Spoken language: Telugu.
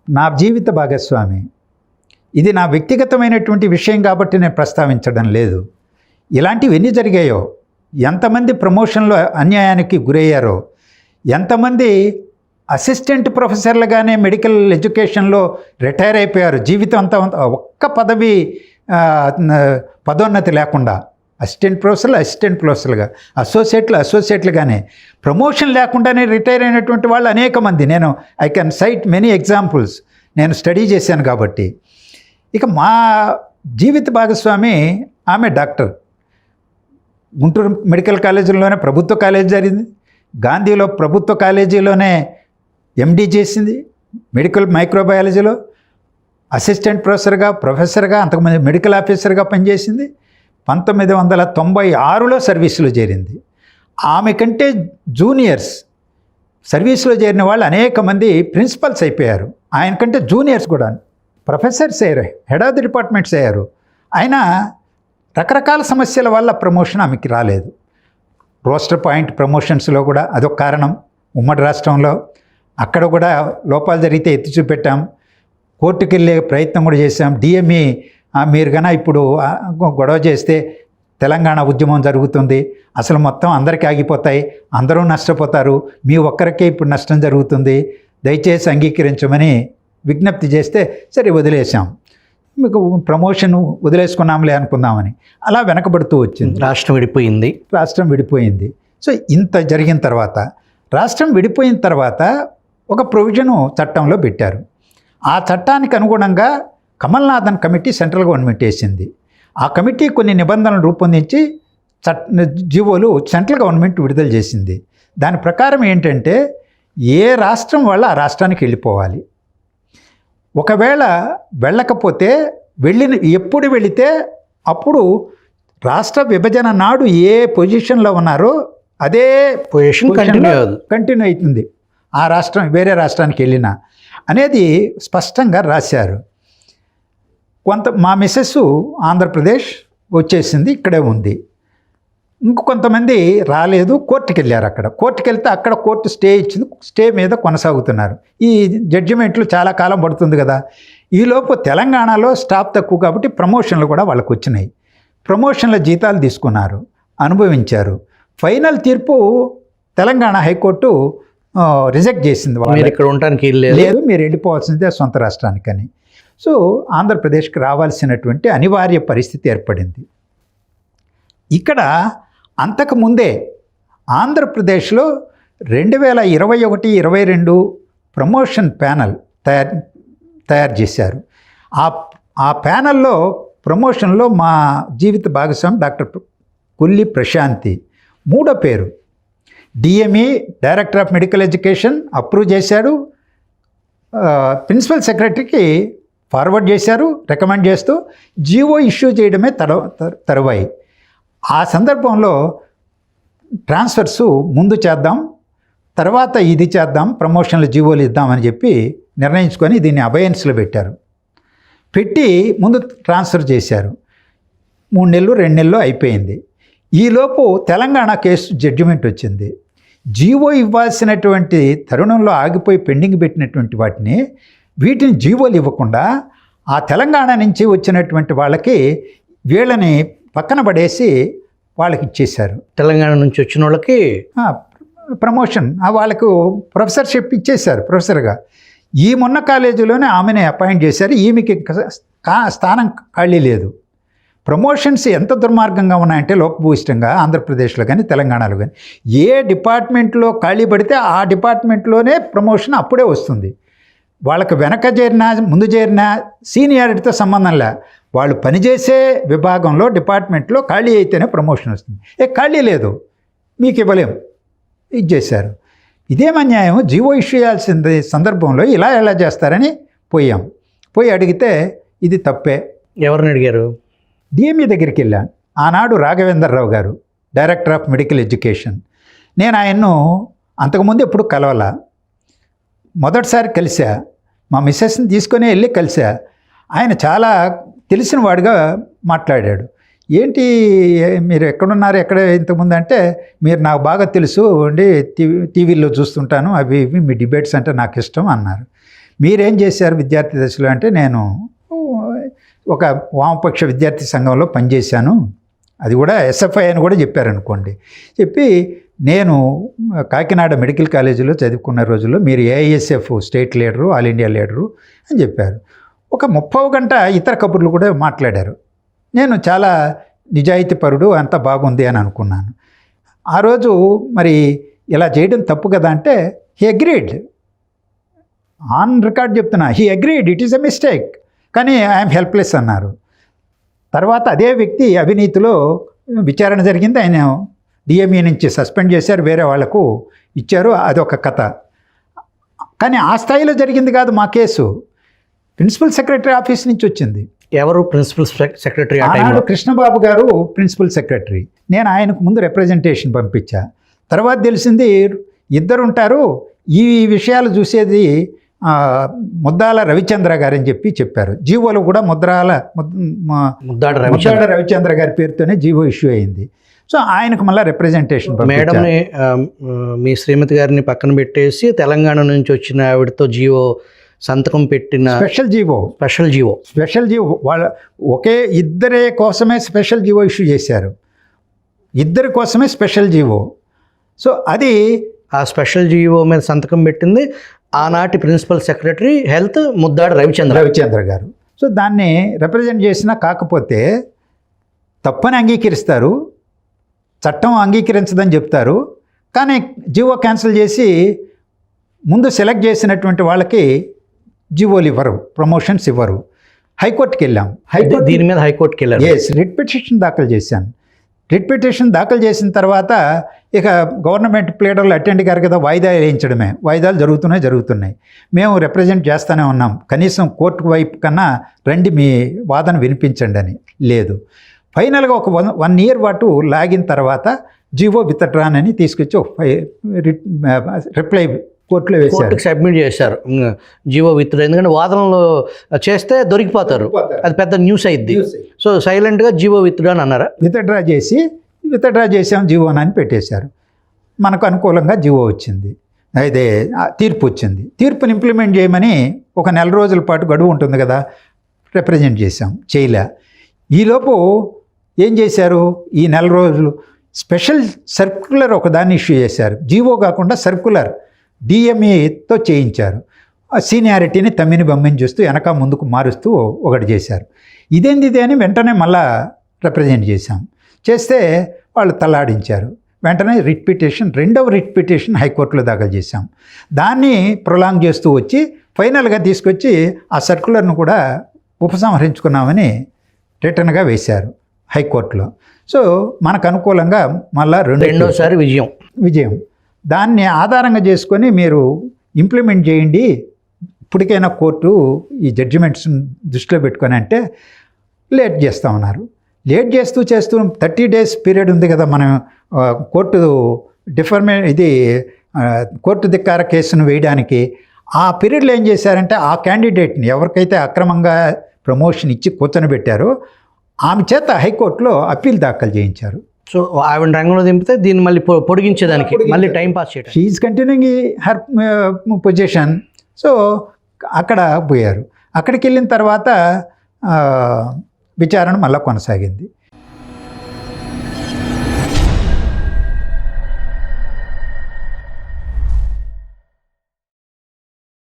నా జీవిత భాగస్వామి. ఇది నా వ్యక్తిగతమైనటువంటి విషయం కాబట్టి నేను ప్రస్తావించడం లేదు. ఇలాంటివి ఎన్ని జరిగాయో, ఎంతమంది ప్రమోషన్లో అన్యాయానికి గురయ్యారో, ఎంతమంది అసిస్టెంట్ ప్రొఫెసర్లుగానే మెడికల్ ఎడ్యుకేషన్లో రిటైర్ అయిపోయారు జీవితం అంతా. ఒక్క పదోన్నతి లేకుండా అసిస్టెంట్ ప్రొఫెసర్లుగా, అసోసియేట్లుగానే ప్రమోషన్ లేకుండానే రిటైర్ అయినటువంటి వాళ్ళు అనేక మంది. I can cite many examples, నేను స్టడీ చేశాను కాబట్టి. ఇక మా జీవిత భాగస్వామి ఆమె డాక్టర్. గుంటూరు మెడికల్ కాలేజీలోనే ప్రభుత్వ కాలేజీ జరిగింది, గాంధీలో ప్రభుత్వ కాలేజీలోనే ఎండీ చేసింది, మెడికల్ మైక్రోబయాలజీలో అసిస్టెంట్ ప్రొఫెసర్గా అంతకుముందు మెడికల్ ఆఫీసర్గా పనిచేసింది. 1996లో సర్వీసులో చేరింది. ఆమె కంటే జూనియర్స్ సర్వీసులో చేరిన వాళ్ళు అనేక మంది ప్రిన్సిపల్స్ అయిపోయారు. ఆయన కంటే జూనియర్స్ కూడా ప్రొఫెసర్స్ అయ్యారు, హెడ్ ఆఫ్ ది డిపార్ట్మెంట్స్ అయ్యారు. ఆయన రకరకాల సమస్యల వల్ల ప్రమోషన్ ఆమెకి రాలేదు. రోస్టర్ పాయింట్ ప్రమోషన్స్లో కూడా అదొక కారణం. ఉమ్మడి రాష్ట్రంలో అక్కడ కూడా లోపాలు జరిగితే ఎత్తి చూపెట్టాం, కోర్టుకు వెళ్ళే ప్రయత్నం కూడా చేశాం. డిఎంఈ మీరు కన్నా ఇప్పుడు గొడవ చేస్తే తెలంగాణ ఉద్యమం జరుగుతుంది, అసలు మొత్తం అందరికీ ఆగిపోతాయి, అందరూ నష్టపోతారు, మీ ఒక్కరికే ఇప్పుడు నష్టం జరుగుతుంది, దయచేసి అంగీకరించమని విజ్ఞప్తి చేస్తే సరే వదిలేసాం, మీకు ప్రమోషన్ వదిలేసుకున్నాంలే అనుకుందామని. అలా వెనకబడుతూ వచ్చింది. రాష్ట్రం విడిపోయింది. సో ఇంత జరిగిన తర్వాత, రాష్ట్రం విడిపోయిన తర్వాత ఒక ప్రొవిజను చట్టంలో పెట్టారు. ఆ చట్టానికి అనుగుణంగా కమల్నాథన్ కమిటీ సెంట్రల్ గవర్నమెంట్ వేసింది. ఆ కమిటీ కొన్ని నిబంధనలు రూపొందించి జీవోలు సెంట్రల్ గవర్నమెంట్ విడుదల చేసింది. దాని ప్రకారం ఏంటంటే ఏ రాష్ట్రం వాళ్ళు ఆ రాష్ట్రానికి వెళ్ళిపోవాలి. ఒకవేళ వెళ్ళకపోతే ఎప్పుడు వెళితే అప్పుడు రాష్ట్ర విభజన నాడు ఏ పొజిషన్లో ఉన్నారో అదే పొజిషన్ కంటిన్యూ అవుతుంది ఆ రాష్ట్రం వేరే రాష్ట్రానికి వెళ్ళినా అనేది స్పష్టంగా రాశారు. మా మిస్సెస్ ఆంధ్రప్రదేశ్ వచ్చేసింది, ఇక్కడే ఉంది. కొంతమంది రాలేదు, కోర్టుకు వెళ్ళారు. కోర్టుకు వెళ్తే అక్కడ కోర్టు స్టే ఇచ్చింది, స్టే మీద కొనసాగుతున్నారు. ఈ జడ్జిమెంట్లు చాలా కాలం పడుతుంది కదా. ఈలోపు తెలంగాణలో స్టాఫ్ తక్కువ కాబట్టి ప్రమోషన్లు కూడా వాళ్ళకు వచ్చినాయి. ప్రమోషన్ల జీతాలు తీసుకున్నారు, అనుభవించారు. ఫైనల్ తీర్పు తెలంగాణ హైకోర్టు రిజెక్ట్ చేసింది. మీరు ఇక్కడ ఉండడానికి లేదు, మీరు వెళ్ళిపోవాల్సిందే సొంత రాష్ట్రానికని. సో ఆంధ్రప్రదేశ్కి రావాల్సినటువంటి అనివార్య పరిస్థితి ఏర్పడింది. ఇక్కడ అంతకుముందే ఆంధ్రప్రదేశ్లో 2021-22 ప్రమోషన్ ప్యానల్ తయారు చేశారు. ఆ ప్యానల్లో ప్రమోషన్లో మా జీవిత భాగస్వామి డాక్టర్ కొల్లి ప్రశాంతి, మూడో పేరు. DME director of medical education approve చేశాడు, ప్రిన్సిపల్ సెక్రటరీకి ఫార్వర్డ్ చేశారు రికమెండ్ చేస్తూ. జీవో ఇష్యూ చేయడమే తరువాయి. ఆ సందర్భంలో ట్రాన్స్ఫర్స్ ముందు చేద్దాం, తర్వాత ఇది చేద్దాం, ప్రమోషన్లు జీవోలు ఇద్దామని చెప్పి నిర్ణయించుకొని దీన్ని అబయన్స్లో పెట్టి ముందు ట్రాన్స్ఫర్ చేశారు. 3 నెలలు 2 నెలలు అయిపోయింది. ఈలోపు తెలంగాణ కేసు జడ్జిమెంట్ వచ్చింది. జీవో ఇవ్వాల్సినటువంటి తరుణంలో ఆగిపోయి పెండింగ్ పెట్టినటువంటి వీటిని జీవోలు ఇవ్వకుండా ఆ తెలంగాణ నుంచి వచ్చినటువంటి వాళ్ళకి వీళ్ళని పక్కన పడేసి వాళ్ళకి ఇచ్చేశారు. తెలంగాణ నుంచి వచ్చిన వాళ్ళకి ప్రమోషన్, వాళ్ళకు ప్రొఫెసర్షిప్ ఇచ్చేశారు ప్రొఫెసర్గా. ఈ మొన్న కాలేజీలోనే ఆమెని అపాయింట్ చేశారు. ఈమెకి స్థానం ఖాళీ లేదు. ప్రమోషన్స్ ఎంత దుర్మార్గంగా ఉన్నాయంటే లోపభూయిష్టంగా ఆంధ్రప్రదేశ్లో కానీ తెలంగాణలో కానీ ఏ డిపార్ట్మెంట్లో ఖాళీ పడితే ఆ డిపార్ట్మెంట్లోనే ప్రమోషన్ అప్పుడే వస్తుంది. వాళ్ళకి వెనక చేరినా ముందు చేరినా సీనియారిటీతో సంబంధంలే, వాళ్ళు పనిచేసే విభాగంలో డిపార్ట్మెంట్లో ఖాళీ అయితేనే ప్రమోషన్ వస్తుంది. ఖాళీ లేదు, మీకు ఇవ్వలేము, ఇది చేశారు. ఇదేం అన్యాయం. జీవో ఇష్యూ చేయాల్సింది సందర్భంలో ఎలా చేస్తారని పోయి అడిగితే ఇది తప్పే. ఎవరిని అడిగారు? డిఎంఈ దగ్గరికి వెళ్ళాను. ఆనాడు రాఘవేంద్రరావు గారు డైరెక్టర్ ఆఫ్ మెడికల్ ఎడ్యుకేషన్. నేను ఆయన్ను అంతకుముందు ఎప్పుడు కలవాల, మొదటిసారి కలిసా. మా మిస్సెస్ని తీసుకొని వెళ్ళి కలిసా. ఆయన చాలా తెలిసిన వాడిగా మాట్లాడాడు. ఏంటి మీరు ఎక్కడున్నారు, ఎక్కడ ఇంతకుముందు అంటే, మీరు నాకు బాగా తెలుసు అండి, టీవీలో చూస్తుంటాను, అవి మీ డిబేట్స్ అంటే నాకు ఇష్టం అన్నారు. మీరేం చేశారు విద్యార్థి దశలో అంటే నేను ఒక వామపక్ష విద్యార్థి సంఘంలో పనిచేశాను, అది కూడా ఎస్ఎఫ్ఐ అని కూడా చెప్పారనుకోండి. చెప్పి నేను కాకినాడ మెడికల్ కాలేజీలో చదువుకున్న రోజుల్లో మీరు AISF state leader, all India leader అని చెప్పారు. ఒక 30 గంట ఇతర కబుర్లు కూడా మాట్లాడారు. నేను చాలా నిజాయితీపరుడు, అంత బాగుంది అని అనుకున్నాను. ఆ రోజు మరి ఇలా చేయడం తప్పు కదా అంటే హీ అగ్రీడ్, ఆన్ రికార్డ్ చెప్తున్నా, he agreed it is a mistake, కానీ ఐఎమ్ హెల్ప్లెస్ అన్నారు. తర్వాత అదే వ్యక్తి అవినీతిలో విచారణ జరిగింది, ఆయన డిఎంఈ నుంచి సస్పెండ్ చేశారు, వేరే వాళ్లకు ఇచ్చారు, అదొక కథ. కానీ ఆ స్థాయిలో జరిగింది కాదు మా కేసు, ప్రిన్సిపల్ సెక్రటరీ ఆఫీస్ నుంచి వచ్చింది. ఎవరు ప్రిన్సిపల్ సెక్రటరీ ఆ టైంలో? కృష్ణబాబు గారు ప్రిన్సిపల్ సెక్రటరీ. నేను ఆయనకు ముందు రిప్రజెంటేషన్ పంపించా. తర్వాత తెలిసింది ఇద్దరు ఉంటారు, ఈ విషయాలు చూసేది ముద్దాల రవిచంద్ర గారు అని చెప్పారు. జీవోలో కూడా ముద్దాడ రవిచంద్ర గారి పేరుతోనే జీవో ఇష్యూ అయింది. సో ఆయనకు మళ్ళీ రిప్రజెంటేషన్ మేడంని మీ శ్రీమతి గారిని పక్కన పెట్టేసి తెలంగాణ నుంచి వచ్చిన ఆవిడతో జీవో సంతకం పెట్టిన స్పెషల్ జీవో వాళ్ళ ఇద్దరే కోసమే స్పెషల్ జీవో ఇష్యూ చేశారు, ఇద్దరి కోసమే స్పెషల్ జీవో. సో అది ఆ స్పెషల్ జీవో మీద సంతకం పెట్టింది ఆనాటి principal secretary health Muddada Ravichandra గారు. సో దాన్ని రిప్రజెంట్ చేసినా కాకపోతే తప్పని అంగీకరిస్తారు, చట్టం అంగీకరించదని చెప్తారు, కానీ జీవో క్యాన్సిల్ చేసి ముందు సెలెక్ట్ చేసినటువంటి వాళ్ళకి జీవోలు ఇవ్వరు, ప్రమోషన్స్ ఇవ్వరు. హైకోర్టుకి వెళ్ళాం. దీని మీద హైకోర్టుకి వెళ్ళాం. రిట్ పిటిషన్ దాఖలు చేశాను. రిట్ పిటిషన్ దాఖలు చేసిన తర్వాత ఇక గవర్నమెంట్ ప్లేడర్లు అటెండ్ గారు కదా, వాయిదాలు వేయించడమే, వాయిదాలు జరుగుతున్నాయి. మేము రిప్రజెంట్ చేస్తూనే ఉన్నాం, కనీసం కోర్టు వైపు కన్నా రండి మీ వాదన వినిపించండి అని. లేదు. ఫైనల్గా ఒక 1 year పాటు లాగిన తర్వాత జీవో విత్డ్రాన్ తీసుకొచ్చి రిప్లై కోర్టులో వేశారు, సబ్మిట్ చేశారు జీవో విత్డ్రా. ఎందుకంటే వాదనలు చేస్తే దొరికిపోతారు, అది పెద్ద న్యూస్ అయింది. సో సైలెంట్గా జీవో విత్డ్రా అని అన్నారా? విత్డ్రా చేసాం జీవో అని పెట్టేశారు. మనకు అనుకూలంగా జీవో వచ్చింది, అయితే తీర్పు వచ్చింది. తీర్పుని ఇంప్లిమెంట్ చేయమని ఒక 1 రోజుల పాటు గడువు ఉంటుంది కదా, రిప్రజెంట్ చేసాం, చేయలే. ఈలోపు ఏం చేశారు, ఈ 1 రోజులు స్పెషల్ సర్క్యులర్ ఒకదాన్ని ఇష్యూ చేశారు. జీవో కాకుండా సర్క్యులర్ డిఎంఈతో చేయించారు. సీనియారిటీని తమ్మిని బమ్మిని చూస్తూ వెనక ముందుకు మారుస్తూ ఒకటి చేశారు. ఇదేంది అని వెంటనే మళ్ళా రిప్రజెంట్ చేశాం. చేస్తే వాళ్ళు తల్లాడించారు. వెంటనే రెండవ రిట్ పిటిషన్ హైకోర్టులో దాఖలు చేశాం. దాన్ని ప్రొలాంగ్ చేస్తూ వచ్చి ఫైనల్గా తీసుకొచ్చి ఆ సర్క్యులర్ను కూడా ఉపసంహరించుకున్నామని రిటర్న్గా వేశారు హైకోర్టులో. సో మనకు అనుకూలంగా మళ్ళా రెండోసారి విజయం. దాన్ని ఆధారంగా చేసుకొని మీరు ఇంప్లిమెంట్ చేయండి, ఇప్పటికైనా కోర్టు ఈ జడ్జిమెంట్స్ దృష్టిలో పెట్టుకొని అంటే లేట్ చేస్తామన్నారు. లేట్ చేస్తూ 30 days పీరియడ్ ఉంది కదా, మనం కోర్టు కోర్టు ధిక్కార కేసును వేయడానికి. ఆ పీరియడ్లో ఏం చేశారంటే ఆ క్యాండిడేట్ని ఎవరికైతే అక్రమంగా ప్రమోషన్ ఇచ్చి కూర్చొని ఆమె చేత హైకోర్టులో అప్పీల్ దాఖలు చేయించారు. సో ఆవిడ రంగంలో దింపితే దీన్ని మళ్ళీ పొడిగించేదానికి మళ్ళీ టైం పాస్ చేయడం. She's continuing her position. So అక్కడ పోయారు. అక్కడికి వెళ్ళిన తర్వాత విచారణ మళ్ళీ కొనసాగింది.